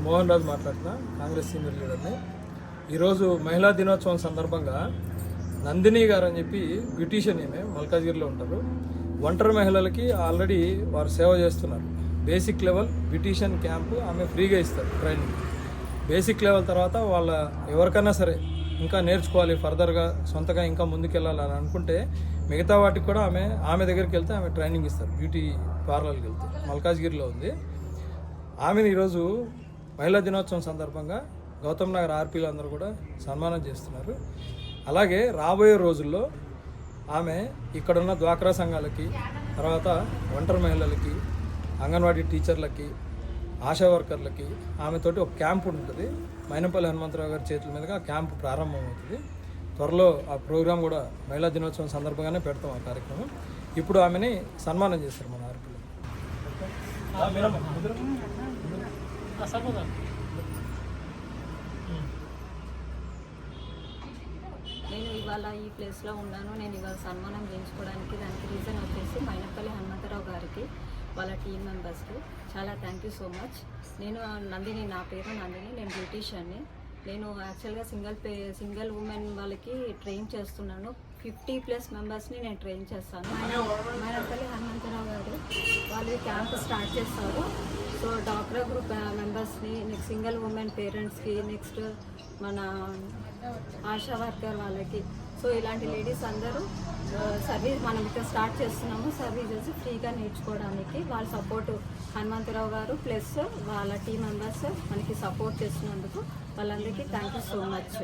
మోహన్ రాజు మాట్లాడుతున్నా, కాంగ్రెస్ సీనియర్ లీడర్ని. ఈరోజు మహిళా దినోత్సవం సందర్భంగా నందిని గారు అని చెప్పి బ్యూటీషియన్ ఏమే మల్కాజ్గిరిలో ఉంటారు. ఒంటరి మహిళలకి ఆల్రెడీ వారు సేవ చేస్తున్నారు. బేసిక్ లెవెల్ బ్యూటీషియన్ క్యాంపు ఆమె ఫ్రీగా ఇస్తారు ట్రైనింగ్. బేసిక్ లెవెల్ తర్వాత వాళ్ళ ఎవరికైనా సరే ఇంకా నేర్చుకోవాలి, ఫర్దర్గా సొంతగా ఇంకా ముందుకెళ్ళాలని అనుకుంటే మిగతా వాటికి కూడా ఆమె దగ్గరికి వెళ్తే ఆమె ట్రైనింగ్ ఇస్తారు. బ్యూటీ పార్లర్కి వెళ్తే మల్కాజ్గిరిలో ఉంది. ఆమెను ఈరోజు మహిళా దినోత్సవం సందర్భంగా గౌతమ్ నగర్ ఆర్పీలు అందరూ కూడా సన్మానం చేస్తున్నారు. అలాగే రాబోయే రోజుల్లో ఆమె ఇక్కడున్న డ్వాక్రా సంఘాలకి, తర్వాత ఒంటరి మహిళలకి, అంగన్వాడీ టీచర్లకి, ఆశా వర్కర్లకి ఆమెతోటి ఒక క్యాంప్ ఉంటుంది. మైనంపల్లి హనుమంతరావు గారి చేతుల మీదుగా ఆ క్యాంపు ప్రారంభమవుతుంది. త్వరలో ఆ ప్రోగ్రాం కూడా మహిళా దినోత్సవం సందర్భంగానే పెడతాం ఆ కార్యక్రమం. ఇప్పుడు ఆమెని సన్మానం చేస్తారు మన ఆర్పీలో. నేను ఇవాళ ఈ ప్లేస్లో ఉన్నాను. నేను ఇవాళ సన్మానం చేయించుకోవడానికి దానికి రీజన్ వచ్చేసి మైనంపల్లి హనుమంతరావు గారికి, వాళ్ళ టీం మెంబర్స్కి చాలా థ్యాంక్ యూ సో మచ్. నేను నందిని, నా పేరు నందిని, నేను బ్యూటీషియన్ని. నేను యాక్చువల్గా సింగిల్ ఉమెన్ వాళ్ళకి ట్రైన్ చేస్తున్నాను. 50+ మెంబర్స్ని నేను ట్రైన్ చేస్తాను. మైనంపల్లి హనుమంతరావు గారు వాళ్ళు క్యాంప్ స్టార్ట్ చేస్తారు. సో డాక్టర్ గ్రూప్ మెంబర్స్ని, నెక్స్ట్ సింగిల్ ఉమెన్ పేరెంట్స్కి, నెక్స్ట్ మన ఆశా వర్కర్ వాళ్ళకి, సో ఇలాంటి లేడీస్ అందరూ సర్వీస్ మనం ఇక్కడ స్టార్ట్ చేస్తున్నాము. సర్వీసెస్ ఫ్రీగా నేర్చుకోవడానికి వాళ్ళ సపోర్టు హనుమంతరావు గారు ప్లస్ వాళ్ళ టీం మెంబర్స్ మనకి సపోర్ట్ చేస్తున్నందుకు వాళ్ళందరికీ థ్యాంక్ యూ సో మచ్.